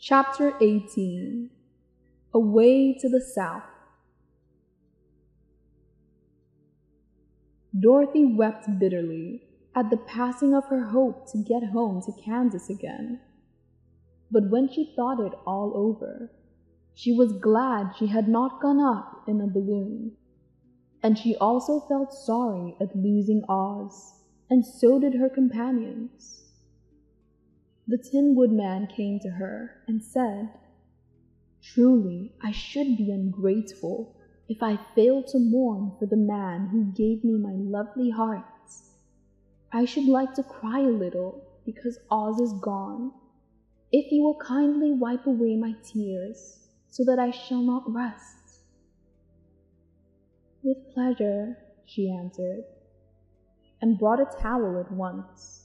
Chapter 18. Away to the South. Dorothy wept bitterly at the passing of her hope to get home to Kansas again. But when she thought it all over, she was glad she had not gone up in a balloon. And she also felt sorry at losing Oz, and so did her companions. The Tin Woodman came to her and said, "Truly, I should be ungrateful if I failed to mourn for the man who gave me my lovely heart. I should like to cry a little because Oz is gone. If you will kindly wipe away my tears so that I shall not rust." "With pleasure," she answered, and brought a towel at once.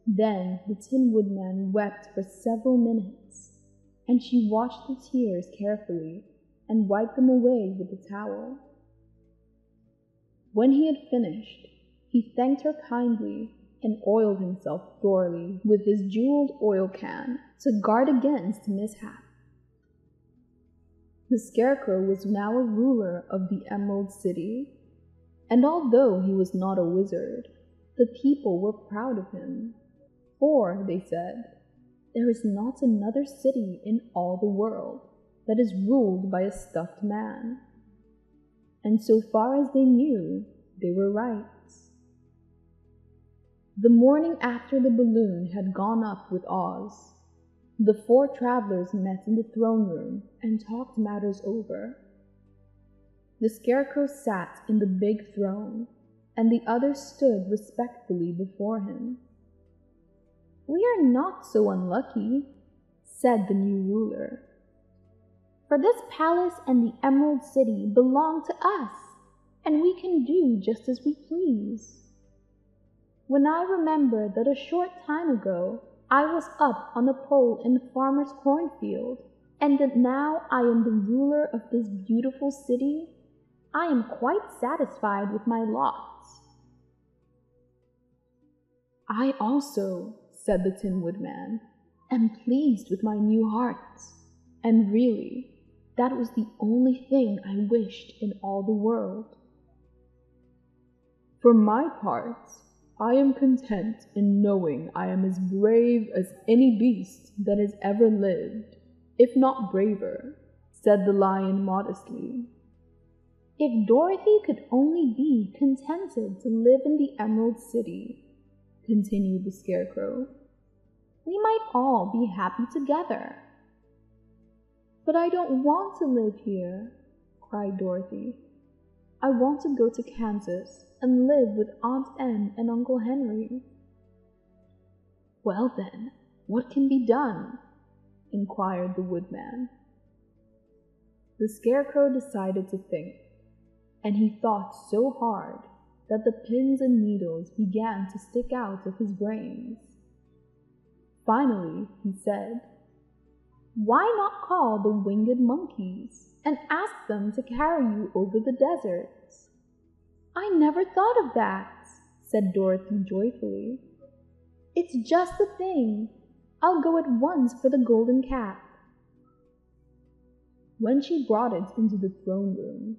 Then the Tin Woodman wept for several minutes, and she watched the tears carefully and wiped them away with the towel. When he had finished, he thanked her kindly and oiled himself thoroughly with his jeweled oil can to guard against mishap. The Scarecrow was now a ruler of the Emerald City, and although he was not a wizard, the people were proud of him. For, they said, there is not another city in all the world that is ruled by a stuffed man. And so far as they knew, they were right. The morning after the balloon had gone up with Oz, the four travelers met in the throne room and talked matters over. The Scarecrow sat in the big throne, and the others stood respectfully before him. "We are not so unlucky," said the new ruler, "for this palace and the Emerald City belong to us, and we can do just as we please. When I remember that a short time ago I was up on a pole in the farmer's cornfield, and that now I am the ruler of this beautiful city, I am quite satisfied with my lot." "I also," said the Tin Woodman, "am pleased with my new heart, and really, that was the only thing I wished in all the world." "For my part, I am content in knowing I am as brave as any beast that has ever lived, if not braver," said the Lion modestly. "If Dorothy could only be contented to live in the Emerald City," continued the Scarecrow, "we might all be happy together." "But I don't want to live here," cried Dorothy. "I want to go to Kansas and live with Aunt Em and Uncle Henry." "Well then, what can be done?" inquired the Woodman. The Scarecrow decided to think, and he thought so hard that the pins and needles began to stick out of his brains. Finally, he said, "Why not call the winged monkeys and ask them to carry you over the deserts?" "I never thought of that," said Dorothy joyfully. "It's just the thing. I'll go at once for the golden cap." When she brought it into the throne room,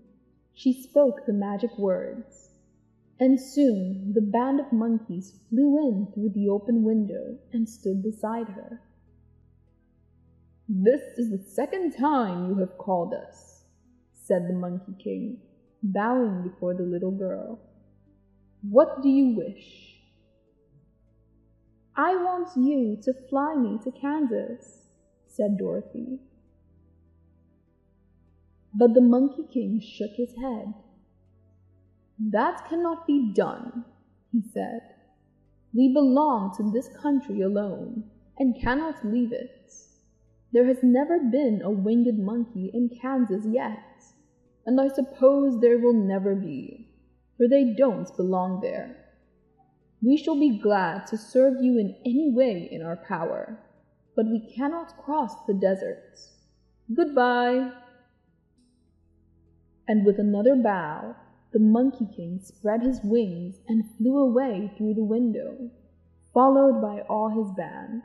she spoke the magic words, and soon the band of monkeys flew in through the open window and stood beside her. "This is the second time you have called us," said the Monkey King, bowing before the little girl. "What do you wish?" "I want you to fly me to Kansas," said Dorothy. But the Monkey King shook his head. "That cannot be done," he said. "We belong to this country alone, and cannot leave it. There has never been a winged monkey in Kansas yet, and I suppose there will never be, for they don't belong there. We shall be glad to serve you in any way in our power, but we cannot cross the desert. Goodbye." And with another bow, the Monkey King spread his wings and flew away through the window, followed by all his band.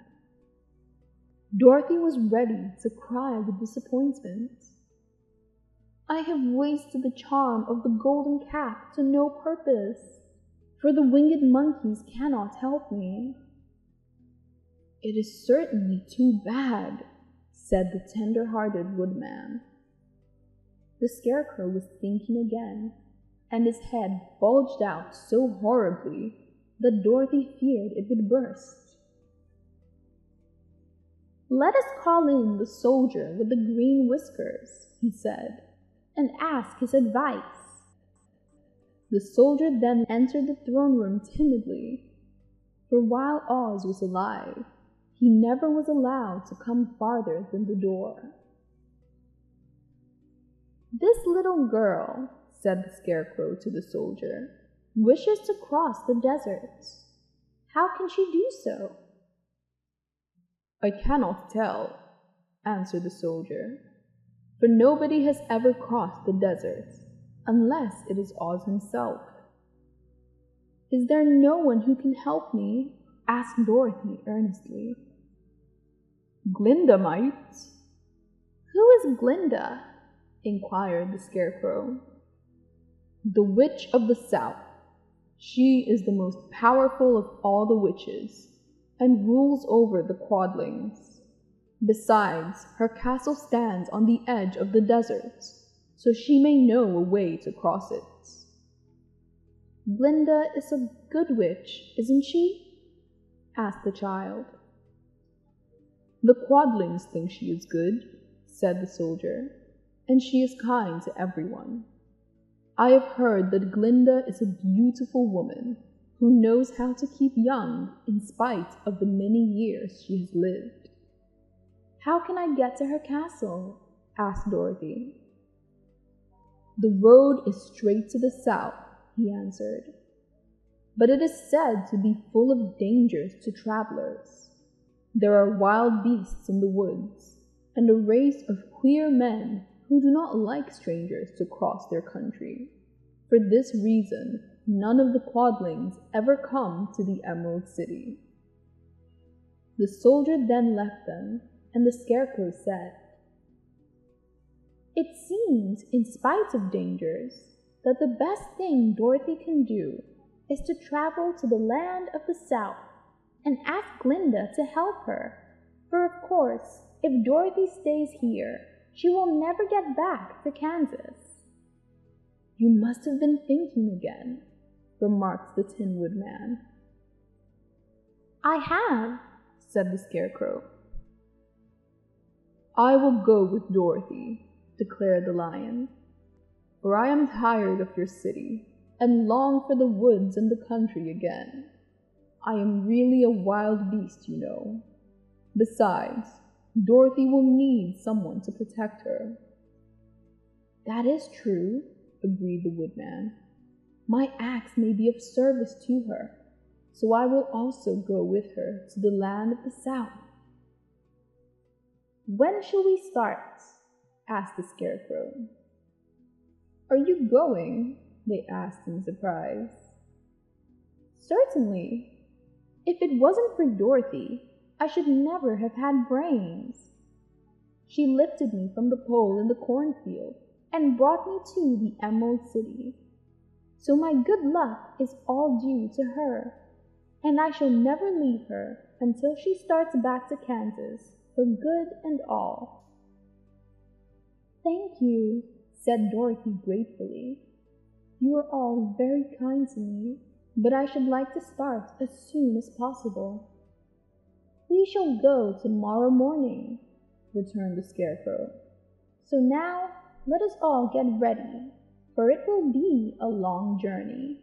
Dorothy was ready to cry with disappointment. I have wasted the charm of the golden cap to no purpose, for the winged monkeys cannot help me. It is certainly too bad, said the tender-hearted woodman. The Scarecrow was thinking again, and his head bulged out so horribly that Dorothy feared it would burst. Let us call in the soldier with the green whiskers, he said, and ask his advice. The soldier then entered the throne room timidly, for while Oz was alive, he never was allowed to come farther than the door. This little girl, said the Scarecrow to the soldier, wishes to cross the desert. How can she do so? I cannot tell, answered the soldier, for nobody has ever crossed the desert, unless it is Oz himself. Is there no one who can help me? Asked Dorothy earnestly. Glinda might. Who is Glinda? Inquired the Scarecrow. The Witch of the South. She is the most powerful of all the witches, and rules over the Quadlings. Besides, her castle stands on the edge of the desert, so she may know a way to cross it. Glinda is a good witch, isn't she? Asked the child. The Quadlings think she is good, said the soldier, and she is kind to everyone. I have heard that Glinda is a beautiful woman who knows how to keep young in spite of the many years she has lived. How can I get to her castle? Asked Dorothy. The road is straight to the south, he answered, but it is said to be full of dangers to travelers. There are wild beasts in the woods, and a race of queer men who do not like strangers to cross their country. For this reason, none of the Quadlings ever come to the Emerald City. The soldier then left them, and the Scarecrow said, It seems, in spite of dangers, that the best thing Dorothy can do is to travel to the land of the South and ask Glinda to help her, for of course, if Dorothy stays here, she will never get back to Kansas. You must have been thinking again, remarked the Tin Woodman. I have, said the Scarecrow. I will go with Dorothy, declared the Lion, for I am tired of your city and long for the woods and the country again. I am really a wild beast, you know. Besides, Dorothy will need someone to protect her. That is true, agreed the Woodman. My axe may be of service to her, so I will also go with her to the land of the South. When shall we start? Asked the Scarecrow. Are you going? They asked in surprise. Certainly. If it wasn't for Dorothy, I should never have had brains. She lifted me from the pole in the cornfield and brought me to the Emerald City. So my good luck is all due to her, and I shall never leave her until she starts back to Kansas for good and all. Thank you, said Dorothy gratefully. You are all very kind to me, but I should like to start as soon as possible. We shall go tomorrow morning, returned the Scarecrow. So now let us all get ready, for it will be a long journey.